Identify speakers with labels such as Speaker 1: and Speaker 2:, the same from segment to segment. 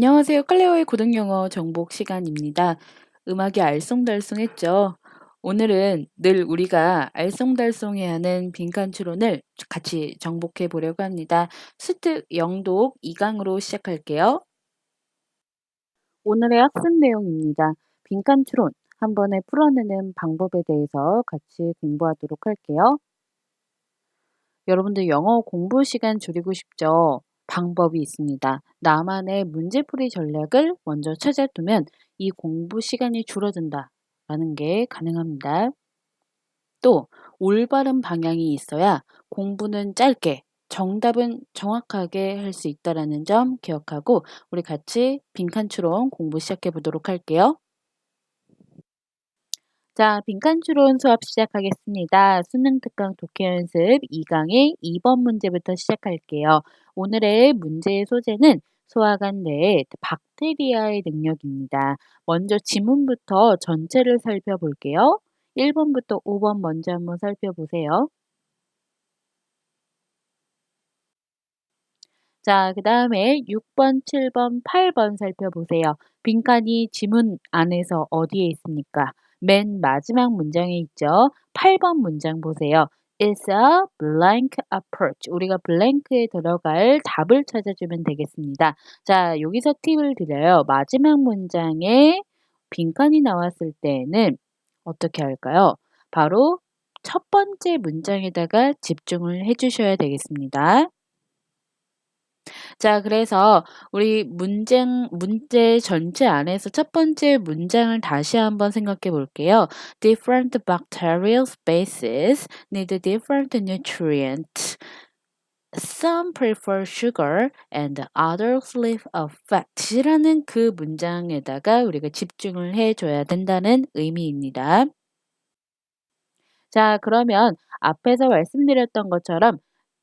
Speaker 1: 안녕하세요. 클레어의 고등영어 정복 시간입니다. 음악이 알쏭달쏭했죠? 오늘은 늘 우리가 알쏭달쏭해야 하는 빈칸 추론을 같이 정복해 보려고 합니다. 수특 영독 2강으로 시작할게요. 오늘의 학습 내용입니다. 빈칸 추론 한 번에 풀어내는 방법에 대해서 같이 공부하도록 할게요. 여러분들 영어 공부 시간 줄이고 싶죠? 방법이 있습니다. 나만의 문제풀이 전략을 먼저 찾아두면 이 공부 시간이 줄어든다라는 게 가능합니다. 또 올바른 방향이 있어야 공부는 짧게, 정답은 정확하게 할 수 있다라는 점 기억하고 우리 같이 빈칸 추론 공부 시작해 보도록 할게요. 자, 빈칸 추론 수업 시작하겠습니다. 수능 특강 독해 연습 2강의 2번 문제부터 시작할게요. 오늘의 문제의 소재는 소화관 내의 박테리아의 능력입니다. 먼저 지문부터 전체를 살펴볼게요. 1번부터 5번 먼저 한번 살펴보세요. 자, 그 다음에 6번, 7번, 8번 살펴보세요. 빈칸이 지문 안에서 어디에 있습니까? 맨 마지막 문장에 있죠. 8번 문장 보세요. It's a blank approach. 우리가 블랭크에 들어갈 답을 찾아주면 되겠습니다. 자, 여기서 팁을 드려요. 마지막 문장에 빈칸이 나왔을 때는 어떻게 할까요? 바로 첫 번째 문장에다가 집중을 해주셔야 되겠습니다. 자, 그래서 우리 문제 전체 안에서 첫 번째 문장을 다시 한번 생각해 볼게요. Different bacterial species need different nutrients. Some prefer sugar and others live off fat이라는 그 문장에다가 우리가 집중을 해줘야 된다는 의미입니다. 자, 그러면 앞에서 말씀드렸던 것처럼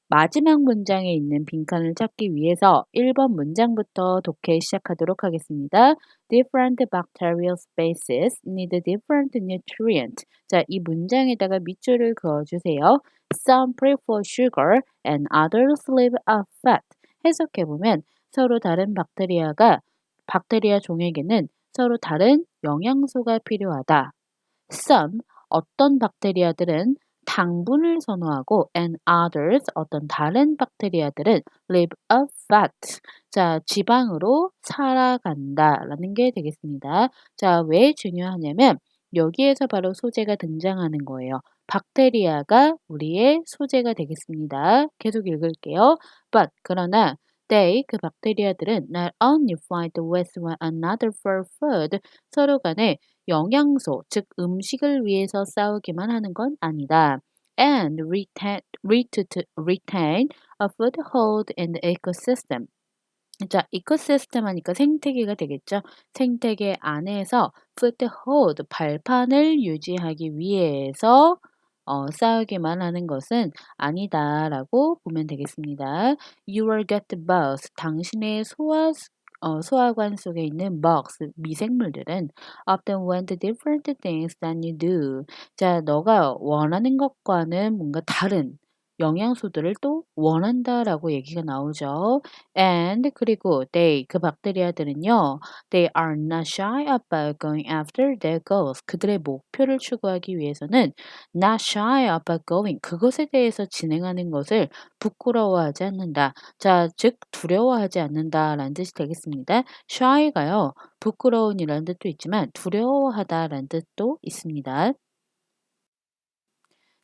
Speaker 1: 마지막 문장에 있는 빈칸을 찾기 위해서 1번 문장부터 독해 시작하도록 하겠습니다. Different bacterial species need different nutrients. 자, 이 문장에다가 밑줄을 그어주세요. Some prefer sugar and others live off fat. 해석해보면 서로 다른 박테리아 종에게는 서로 다른 영양소가 필요하다. Some, 어떤 박테리아들은 당분을 선호하고 and others, 어떤 다른 박테리아들은 live off fat. 자, 지방으로 살아간다라는 게 되겠습니다. 자, 왜 중요하냐면 여기에서 바로 소재가 등장하는 거예요. 박테리아가 우리의 소재가 되겠습니다. 계속 읽을게요. But, 그러나 they, 그 박테리아들은 not only fight with one another for food, 서로 간에 영양소, 즉 음식을 위해서 싸우기만 하는 건 아니다. And retain a foothold in the ecosystem. 자, 이코시스템 하니까 생태계가 되겠죠. 생태계 안에서 foothold, 발판을 유지하기 위해서 싸우기만 하는 것은 아니다라고 보면 되겠습니다. You will get both. 당신의 소화관 속에 있는 bugs, 미생물들은 often want different things than you do. 자, 너가 원하는 것과는 뭔가 다른 영양소들을 또 원한다라고 얘기가 나오죠. And 그리고 그 박테리아들은요. They are not shy about going after their goals. 그들의 목표를 추구하기 위해서는 not shy about going. 그것에 대해서 진행하는 것을 부끄러워하지 않는다. 자, 즉 두려워하지 않는다라는 뜻이 되겠습니다. shy가요. 부끄러운이라는 뜻도 있지만 두려워하다라는 뜻도 있습니다.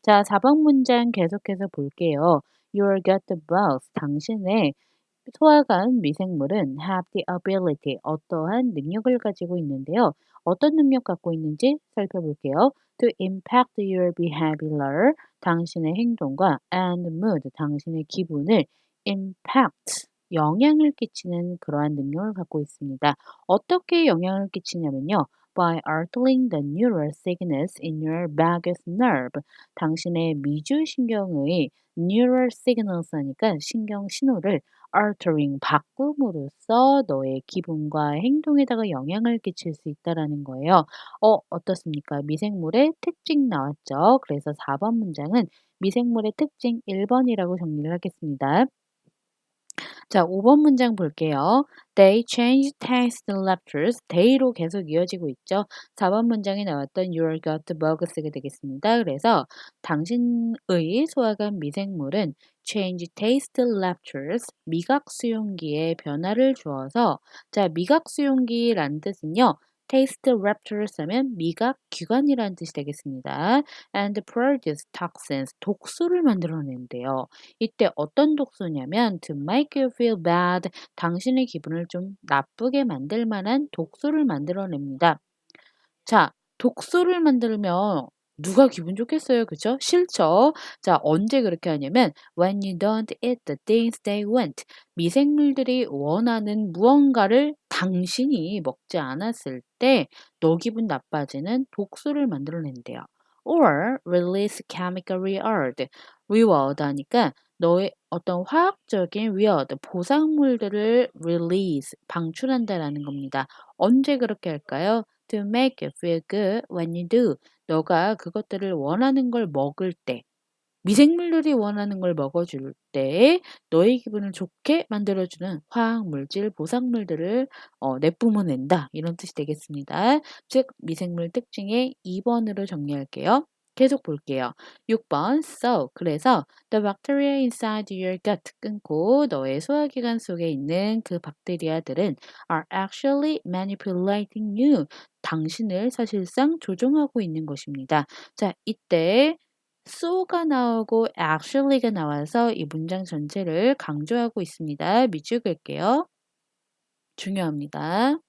Speaker 1: 자, 4번 문장 계속해서 볼게요. You'll get the bugs. 당신의 소화관 미생물은 have the ability, 어떠한 능력을 가지고 있는데요. 어떤 능력 갖고 있는지 살펴볼게요. To impact your behavior, 당신의 행동과 and mood, 당신의 기분을 impact, 영향을 끼치는 그러한 능력을 갖고 있습니다. 어떻게 영향을 끼치냐면요. By altering the neural signals in your vagus nerve, 당신의 미주신경의 neural signals 하니까 신경 신호를 altering 바꿈으로써 너의 기분과 행동에다가 영향을 끼칠 수 있다라는 거예요. 어떻습니까? 미생물의 특징 나왔죠? 그래서 4번 문장은 미생물의 특징 1번이라고 정리를 하겠습니다. 자, 5번 문장 볼게요. They changed taste letters. they로 계속 이어지고 있죠. 4번 문장에 나왔던 Your got bug 쓰게 되겠습니다. 그래서 당신의 소화관 미생물은 change taste letters. 미각 수용기에 변화를 주어서 자, 미각 수용기란 뜻은요. taste receptors 하면 미각 기관이라는 뜻이 되겠습니다. and produce toxins. 독소를 만들어낸대요. 이때 어떤 독소냐면 to make you feel bad 당신의 기분을 좀 나쁘게 만들 만한 독소를 만들어냅니다. 자, 독소를 만들면 누가 기분 좋겠어요? 그죠? 싫죠? 자, 언제 그렇게 하냐면 when you don't eat the things they want. 미생물들이 원하는 무언가를 당신이 먹지 않았을 때 너 기분 나빠지는 독소를 만들어낸대요. or release chemical reward. reward 하니까 너의 어떤 화학적인 reward, 보상물들을 release, 방출한다라는 겁니다. 언제 그렇게 할까요? To make you feel good when you do. 너가 그것들을 원하는 걸 먹을 때, 미생물들이 원하는 걸 먹어줄 때 너의 기분을 좋게 만들어주는 화학물질, 보상물들을 내뿜어낸다. 이런 뜻이 되겠습니다. 즉, 미생물 특징의 2번으로 정리할게요. 계속 볼게요. 6번, so. 그래서 the bacteria inside your gut 끊고 너의 소화기관 속에 있는 그 박테리아들은 are actually manipulating you. 당신을 사실상 조종하고 있는 것입니다. 자, 이때 so가 나오고 actually가 나와서 이 문장 전체를 강조하고 있습니다. 밑줄 그을게요. 중요합니다.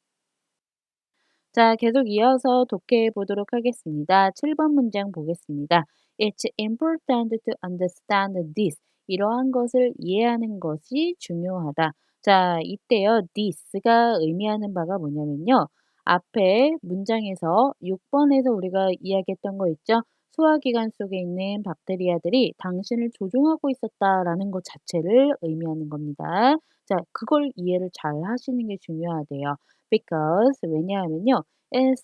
Speaker 1: 자, 계속 이어서 독해해 보도록 하겠습니다. 7번 문장 보겠습니다. It's important to understand this. 이러한 것을 이해하는 것이 중요하다. 자, 이때요. this가 의미하는 바가 뭐냐면요. 앞에 문장에서 6번에서 우리가 이야기했던 거 있죠? 소화기관 속에 있는 박테리아들이 당신을 조종하고 있었다라는 것 자체를 의미하는 겁니다. 자, 그걸 이해를 잘 하시는 게 중요하대요. Because 왜냐하면요. is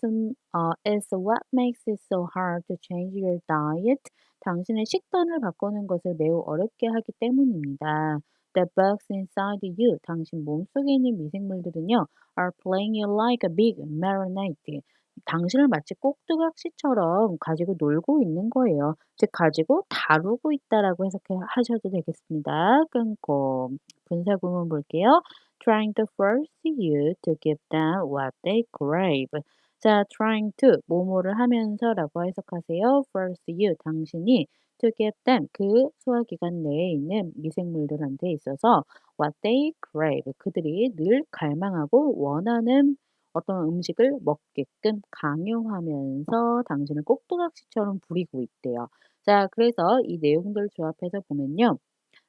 Speaker 1: what makes it so hard to change your diet. 당신의 식단을 바꾸는 것을 매우 어렵게 하기 때문입니다. The bugs inside you. 당신 몸속에 있는 미생물들은요. are playing you like a big marionette. 당신을 마치 꼭두각시처럼 가지고 놀고 있는 거예요. 즉 가지고 다루고 있다라고 해석해 하셔도 되겠습니다. 끊고 분사 구문 볼게요. Trying to force you to give them what they crave. 자, trying to 뭐뭐를 하면서라고 해석하세요. force you 당신이 to give them 그 소화기관 내에 있는 미생물들한테 있어서 what they crave 그들이 늘 갈망하고 원하는 어떤 음식을 먹게끔 강요하면서 당신을 꼭두각시처럼 부리고 있대요. 자, 그래서 이 내용들 조합해서 보면요.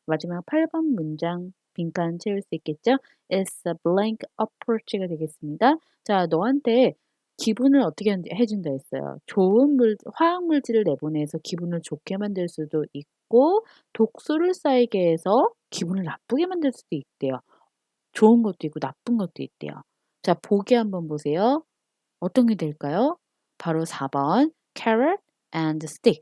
Speaker 1: 마지막 8번 문장 빈칸 채울 수 있겠죠? It's a blank approach가 되겠습니다. 자, 너한테 기분을 어떻게 해준다 했어요. 좋은 화학 물질을 내보내서 기분을 좋게 만들 수도 있고, 독소를 쌓이게 해서 기분을 나쁘게 만들 수도 있대요. 좋은 것도 있고 나쁜 것도 있대요. 자, 보기 한번 보세요. 어떤 게 될까요? 바로 4번 carrot and stick.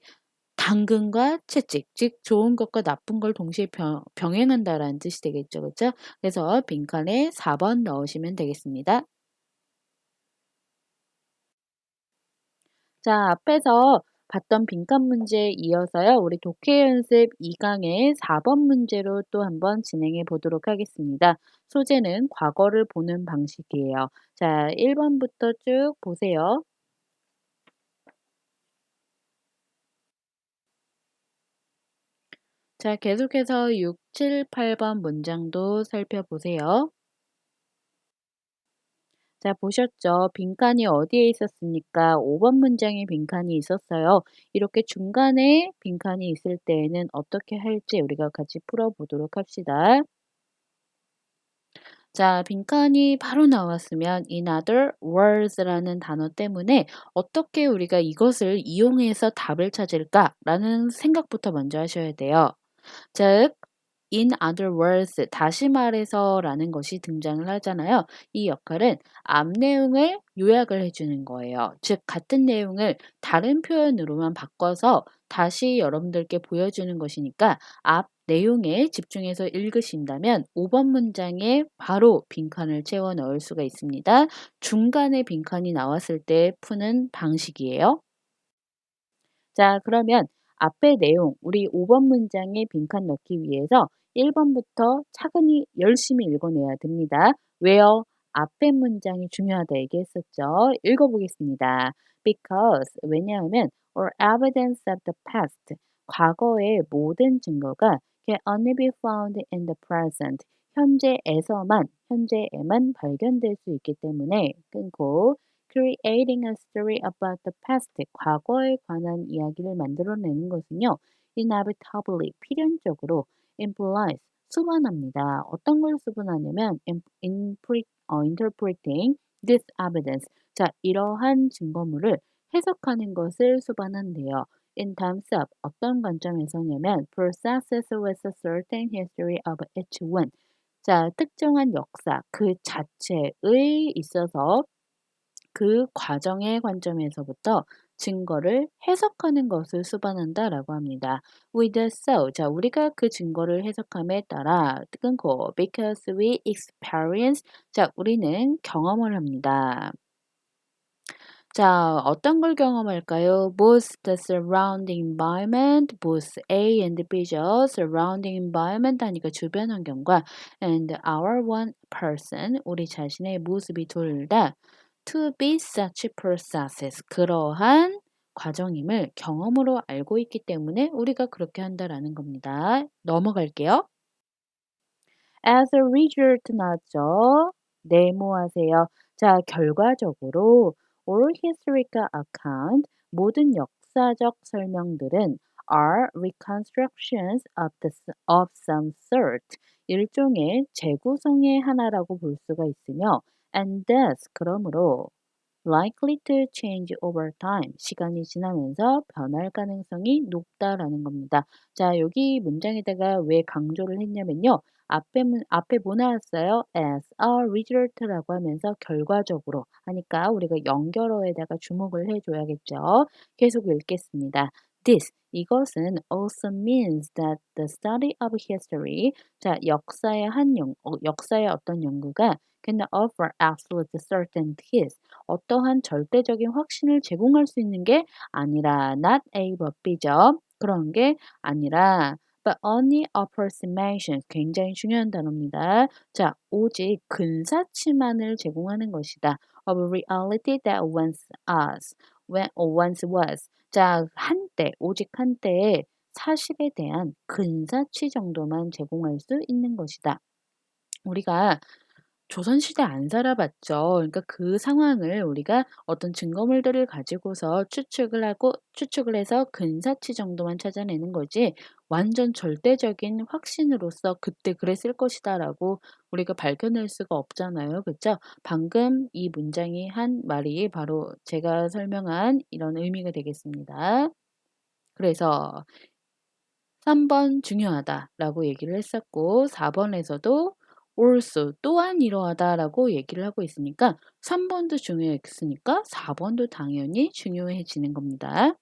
Speaker 1: 당근과 채찍, 즉 좋은 것과 나쁜 걸 동시에 병행한다라는 뜻이 되겠죠. 그렇죠? 그래서 빈칸에 4번 넣으시면 되겠습니다. 자, 앞에서 봤던 빈칸 문제에 이어서요. 우리 독해 연습 2강의 4번 문제로 또 한번 진행해 보도록 하겠습니다. 소재는 과거를 보는 방식이에요. 자, 1번부터 쭉 보세요. 자, 계속해서 6, 7, 8번 문장도 살펴보세요. 자, 보셨죠? 빈칸이 어디에 있었습니까? 5번 문장에 빈칸이 있었어요. 이렇게 중간에 빈칸이 있을 때에는 어떻게 할지 우리가 같이 풀어보도록 합시다. 자, 빈칸이 바로 나왔으면 in other words라는 단어 때문에 어떻게 우리가 이것을 이용해서 답을 찾을까라는 생각부터 먼저 하셔야 돼요. 즉, in other words, 다시 말해서라는 것이 등장을 하잖아요. 이 역할은 앞 내용을 요약을 해주는 거예요. 즉, 같은 내용을 다른 표현으로만 바꿔서 다시 여러분들께 보여주는 것이니까 앞 내용에 집중해서 읽으신다면 5번 문장에 바로 빈칸을 채워 넣을 수가 있습니다. 중간에 빈칸이 나왔을 때 푸는 방식이에요. 자, 그러면 앞의 내용, 우리 5번 문장에 빈칸 넣기 위해서 1번부터 차근히 열심히 읽어내야 됩니다. 왜요? 앞의 문장이 중요하다 얘기했었죠. 읽어보겠습니다. Because, 왜냐하면 or evidence of the past, 과거의 모든 증거가 can only be found in the present, 현재에만 발견될 수 있기 때문에 끊고 creating a story about the past, 과거에 관한 이야기를 만들어내는 것은요, inevitably, 필연적으로 implies, 수반합니다. 어떤 걸 수반하냐면 interpreting this evidence, 자, 이러한 증거물을 해석하는 것을 수반한대요. In terms of, 어떤 관점에서냐면 processes with a certain history of each one, 자, 특정한 역사 그 자체에 있어서 그 과정의 관점에서부터 증거를 해석하는 것을 수반한다라고 합니다. With so, 자, 우리가 그 증거를 해석함에 따라 끊고 because we experience, 자, 우리는 경험을 합니다. 자, 어떤 걸 경험할까요? Both the surrounding environment, both A and B죠. surrounding environment 하니까 주변 환경과 and our one person, 우리 자신의 모습이 둘 다 to be such processes, 그러한 과정임을 경험으로 알고 있기 때문에 우리가 그렇게 한다라는 겁니다. 넘어갈게요. As a result 나왔죠? 네모하세요. 자, 결과적으로 all historical account, 모든 역사적 설명들은 are reconstructions of some sort, 일종의 재구성의 하나라고 볼 수가 있으며 and thus, 그러므로 likely to change over time, 시간이 지나면서 변할 가능성이 높다라는 겁니다. 자, 여기 문장에다가 왜 강조를 했냐면요. 앞에 뭐 나왔어요? As a result라고 하면서 결과적으로 하니까 우리가 연결어에다가 주목을 해줘야겠죠. 계속 읽겠습니다. This, 이것은 also means that the study of history, 자, 역사의 어떤 연구가 can offer absolute certainties, 어떠한 절대적인 확신을 제공할 수 있는 게 아니라 not A but B죠. 그런 게 아니라 but only approximation, 굉장히 중요한 단어입니다. 자, 오직 근사치만을 제공하는 것이다. of reality that once was. 자, 한때, 오직 한때의 사실에 대한 근사치 정도만 제공할 수 있는 것이다. 우리가 조선시대 안 살아봤죠. 그러니까 그 상황을 우리가 어떤 증거물들을 가지고서 추측을 해서 근사치 정도만 찾아내는 거지 완전 절대적인 확신으로서 그때 그랬을 것이다라고 우리가 밝혀낼 수가 없잖아요. 그쵸? 방금 이 문장이 한 말이 바로 제가 설명한 이런 의미가 되겠습니다. 그래서 3번 중요하다라고 얘기를 했었고 4번에서도 also 또한 이러하다라고 얘기를 하고 있으니까 3번도 중요했으니까 4번도 당연히 중요해지는 겁니다.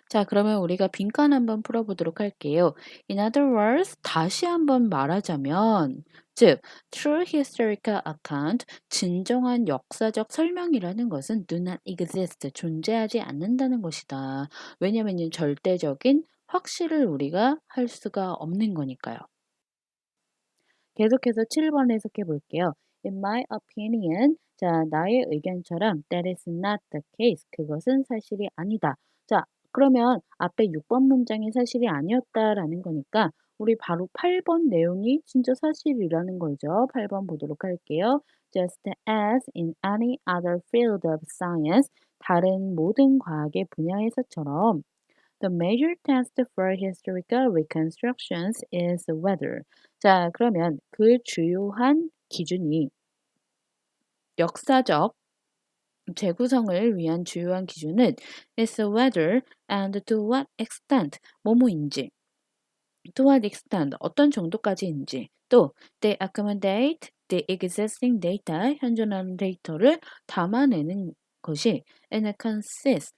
Speaker 1: 자, 그러면 우리가 빈칸 한번 풀어보도록 할게요. In other words, 다시 한번 말하자면, 즉, true historical account, 진정한 역사적 설명이라는 것은 do not exist, 존재하지 않는다는 것이다. 왜냐하면 절대적인 확실을 우리가 할 수가 없는 거니까요. 계속해서 7번 해석해 볼게요. In my opinion, 자, 나의 의견처럼 that is not the case. 그것은 사실이 아니다. 자, 그러면 앞에 6번 문장이 사실이 아니었다라는 거니까 우리 바로 8번 내용이 진짜 사실이라는 거죠. 8번 보도록 할게요. Just as in any other field of science, 다른 모든 과학의 분야에서처럼 The major test for historical reconstructions is whether. 자, 그러면 그 주요한 기준이 역사적 재구성을 위한 주요한 기준은 is whether and to what extent 뭐뭐인지 To what extent 어떤 정도까지인지 또 they accommodate the existing data 현존하는 데이터를 담아내는 것이 and consist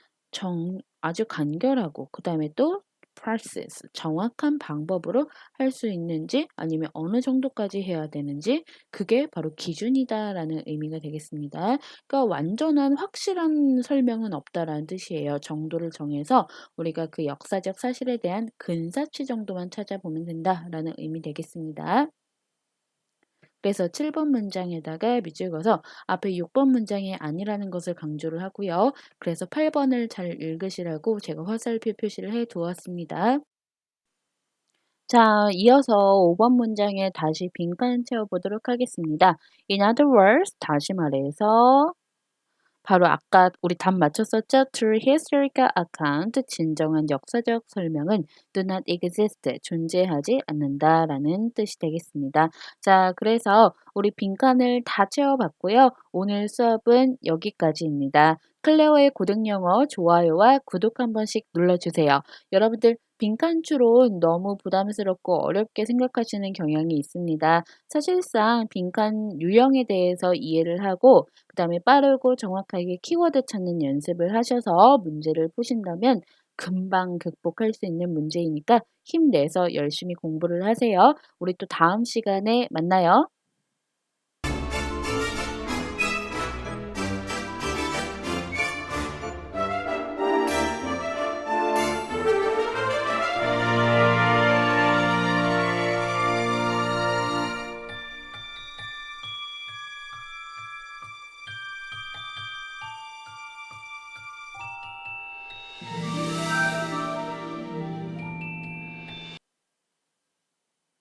Speaker 1: 아주 간결하고 그다음에 또 process 정확한 방법으로 할 수 있는지 아니면 어느 정도까지 해야 되는지 그게 바로 기준이다라는 의미가 되겠습니다. 그러니까 완전한 확실한 설명은 없다라는 뜻이에요. 정도를 정해서 우리가 그 역사적 사실에 대한 근사치 정도만 찾아보면 된다라는 의미 되겠습니다. 그래서 7번 문장에다가 밑줄 그어서 앞에 6번 문장이 아니라는 것을 강조를 하고요. 그래서 8번을 잘 읽으시라고 제가 화살표 표시를 해 두었습니다. 자, 이어서 5번 문장에 다시 빈칸 채워보도록 하겠습니다. In other words, 다시 말해서 바로 아까 우리 답 맞췄었죠? True historical account, 진정한 역사적 설명은 do not exist, 존재하지 않는다라는 뜻이 되겠습니다. 자, 그래서 우리 빈칸을 다 채워봤고요. 오늘 수업은 여기까지입니다. 클레어의 고등영어 좋아요와 구독 한 번씩 눌러주세요. 여러분들 빈칸 추론 너무 부담스럽고 어렵게 생각하시는 경향이 있습니다. 사실상 빈칸 유형에 대해서 이해를 하고 그다음에 빠르고 정확하게 키워드 찾는 연습을 하셔서 문제를 푸신다면 금방 극복할 수 있는 문제이니까 힘내서 열심히 공부를 하세요. 우리 또 다음 시간에 만나요.